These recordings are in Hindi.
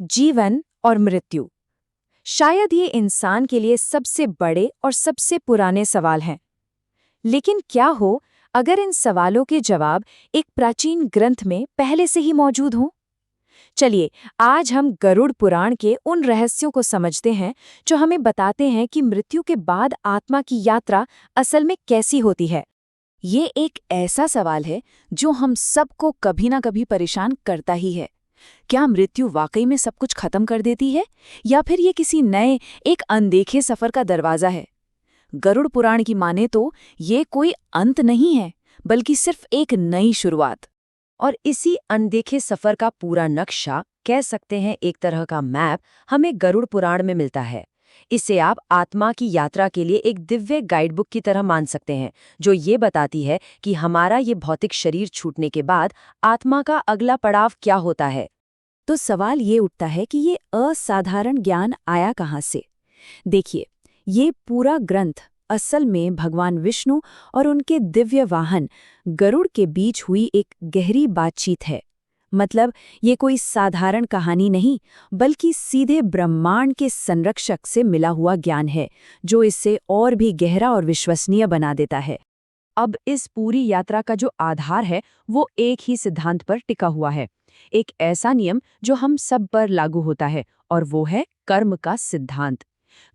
जीवन और मृत्यु। शायद ये इंसान के लिए सबसे बड़े और सबसे पुराने सवाल हैं। लेकिन क्या हो अगर इन सवालों के जवाब एक प्राचीन ग्रंथ में पहले से ही मौजूद हों? चलिए, आज हम गरुड़ पुराण के उन रहस्यों को समझते हैं जो हमें बताते हैं कि मृत्यु के बाद आत्मा की यात्रा असल में कैसी होती है। ये एक ऐसा सवाल है जो हम सबको कभी ना कभी परेशान करता ही है। क्या मृत्यु वाकई में सब कुछ खत्म कर देती है, या फिर ये किसी नए, एक अनदेखे सफर का दरवाजा है? गरुड़ पुराण की माने तो ये कोई अंत नहीं है, बल्कि सिर्फ एक नई शुरुआत। और इसी अनदेखे सफर का पूरा नक्शा, कह सकते हैं एक तरह का मैप, हमें गरुड़ पुराण में मिलता है। इसे आप आत्मा की यात्रा के लिए एक दिव्य गाइडबुक की तरह मान सकते हैं, जो ये बताती है कि हमारा ये भौतिक शरीर छूटने के बाद आत्मा का अगला पड़ाव क्या होता है। तो सवाल ये उठता है कि ये असाधारण ज्ञान आया कहाँ से? देखिए, ये पूरा ग्रंथ असल में भगवान विष्णु और उनके दिव्य वाहन गरुड़ के बीच हुई एक गहरी बातचीत है। मतलब, ये कोई साधारण कहानी नहीं, बल्कि सीधे ब्रह्मांड के संरक्षक से मिला हुआ ज्ञान है, जो इससे और भी गहरा और विश्वसनीय बना देता है। अब इस पूरी यात्रा का जो आधार है, वो एक ही सिद्धांत पर टिका हुआ है। एक ऐसा नियम जो हम सब पर लागू होता है, और वो है कर्म का सिद्धांत।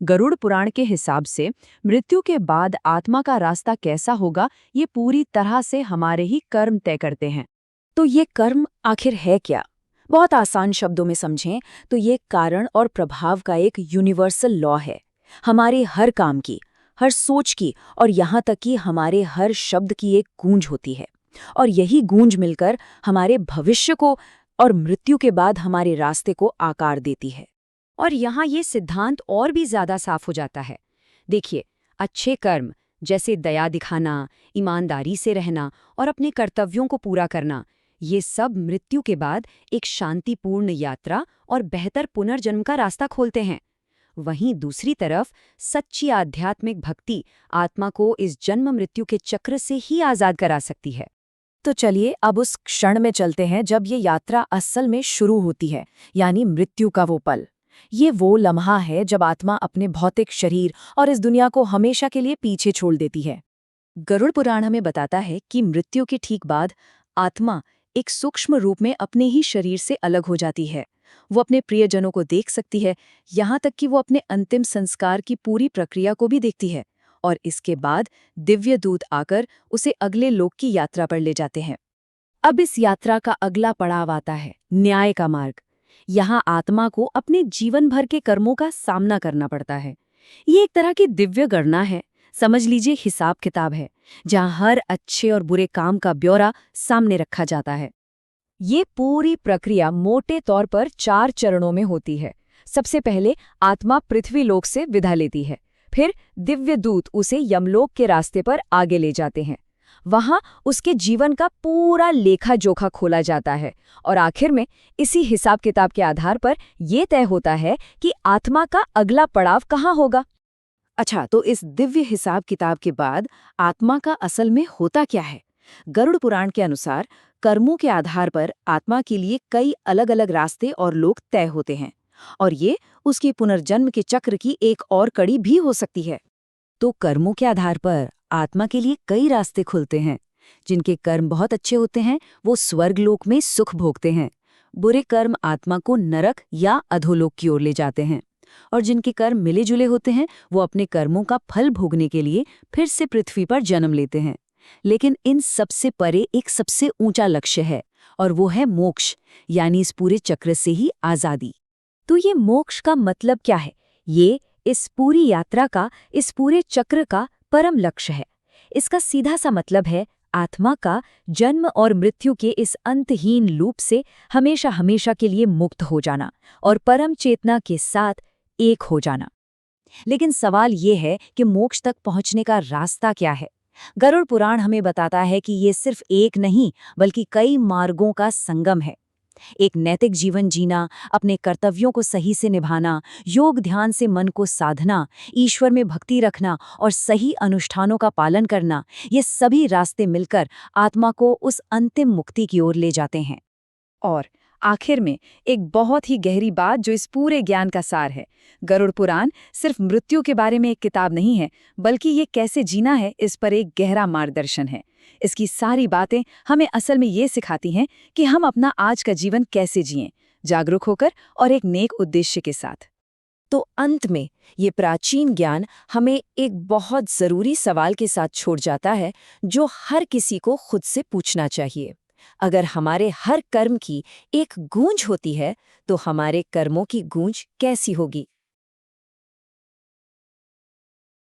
गरुड़ पुराण के हिसाब से मृत्यु के बाद आत्मा का रास्ता कैसा होगा, ये पूरी तरह से हमारे ही कर्म तय करते हैं। तो ये कर्म आखिर है क्या? बहुत आसान शब्दों में समझें तो ये कारण और प्रभाव का एक यूनिवर्सल लॉ है। हमारे हर काम की, हर सोच की और यहाँ तक कि हमारे हर शब्द की एक गूंज होती है। और यही गूंज मिलकर हमारे भविष्य को और मृत्यु के बाद हमारे रास्ते को आकार देती है। और यहाँ ये सिद्धांत और भी ज्यादा साफ हो जाता है। देखिए, अच्छे कर्म जैसे दया दिखाना, ईमानदारी से रहना और अपने कर्तव्यों को पूरा करना, ये सब मृत्यु के बाद एक शांतिपूर्ण यात्रा और बेहतर पुनर्जन्म का रास्ता खोलते हैं। वहीं दूसरी तरफ सच्ची आध्यात्मिक भक्ति आत्मा को इस जन्म मृत्यु के चक्र से ही आजाद करा सकती है। तो चलिए अब उस क्षण में चलते हैं जब ये यात्रा असल में शुरू होती है, यानी मृत्यु का वो पल। ये वो लम्हा है जब आत्मा अपने भौतिक शरीर और इस दुनिया को हमेशा के लिए पीछे छोड़ देती है। गरुड़ पुराण हमें बताता है कि मृत्यु के ठीक बाद आत्मा एक सूक्ष्म रूप में अपने ही शरीर से अलग हो जाती है। वो अपने प्रियजनों को देख सकती है, यहाँ तक कि वो अपने अंतिम संस्कार की पूरी प्रक्रिया को भी देखती है। और इसके बाद दिव्य दूत आकर उसे अगले लोक की यात्रा पर ले जाते हैं। अब इस यात्रा का अगला पड़ाव आता है न्याय का मार्ग। यहाँ आत्मा को अपने जीवन भर के कर्मों का सामना करना पड़ता है। ये एक तरह की दिव्य गणना है, समझ लीजिए हिसाब किताब है, जहाँ हर अच्छे और बुरे काम का ब्यौरा सामने रखा जाता है। ये पूरी प्रक्रिया मोटे तौर पर 4 चरणों में होती है। सबसे पहले आत्मा पृथ्वी लोक से विदा लेती है, फिर दिव्य दूत उसे यमलोक के रास्ते पर आगे ले जाते हैं। वहां उसके जीवन का पूरा लेखा जोखा खोला जाता है, और आखिर में इसी हिसाब किताब के आधार पर यह तय होता है कि आत्मा का अगला पड़ाव कहाँ होगा। अच्छा, तो इस दिव्य हिसाब किताब के बाद आत्मा का असल में होता क्या है? गरुड़ पुराण के अनुसार कर्मों के आधार पर आत्मा के लिए कई अलग अलग रास्ते और लोक तय होते हैं, और ये उसके पुनर्जन्म के चक्र की एक और कड़ी भी हो सकती है। तो कर्मों के आधार पर आत्मा के लिए कई रास्ते खुलते हैं। जिनके कर्म बहुत अच्छे होते हैं वो स्वर्गलोक में सुख भोगते हैं। बुरे कर्म आत्मा को नरक या अधोलोक की ओर ले जाते हैं। और जिनके कर्म मिले जुले होते हैं वो अपने कर्मों का फल भोगने के लिए फिर से पृथ्वी पर जन्म लेते हैं। लेकिन इन सबसे परे एक सबसे ऊंचा लक्ष्य है, और वो है मोक्ष, यानी इस पूरे चक्र से ही आजादी। तो ये मोक्ष का मतलब क्या है? ये इस पूरी यात्रा का, इस पूरे चक्र का परम लक्ष्य है। इसका सीधा सा मतलब है आत्मा का जन्म और मृत्यु के इस अंतहीन लूप से हमेशा हमेशा के लिए मुक्त हो जाना और परम चेतना के साथ एक हो जाना। लेकिन सवाल ये है कि मोक्ष तक पहुंचने का रास्ता क्या है? गरुड़ पुराण हमें बताता है कि ये सिर्फ एक नहीं, बल्कि कई मार्गों का संगम है। एक नैतिक जीवन जीना, अपने कर्तव्यों को सही से निभाना, योग ध्यान से मन को साधना, ईश्वर में भक्ति रखना और सही अनुष्ठानों का पालन करना, ये सभी रास्ते मिलकर आत्मा को उस अंतिम मुक्ति की ओर ले जाते हैं। और आखिर में एक बहुत ही गहरी बात जो इस पूरे ज्ञान का सार है। गरुड़ पुराण सिर्फ मृत्यु के बारे में एक किताब नहीं है, बल्कि ये कैसे जीना है इस पर एक गहरा मार्गदर्शन है। इसकी सारी बातें हमें असल में ये सिखाती हैं कि हम अपना आज का जीवन कैसे जिएं, जागरूक होकर और एक नेक उद्देश्य के साथ। तो अंत में ये प्राचीन ज्ञान हमें एक बहुत ज़रूरी सवाल के साथ छोड़ जाता है, जो हर किसी को खुद से पूछना चाहिए। अगर हमारे हर कर्म की एक गूंज होती है, तो हमारे कर्मों की गूंज कैसी होगी?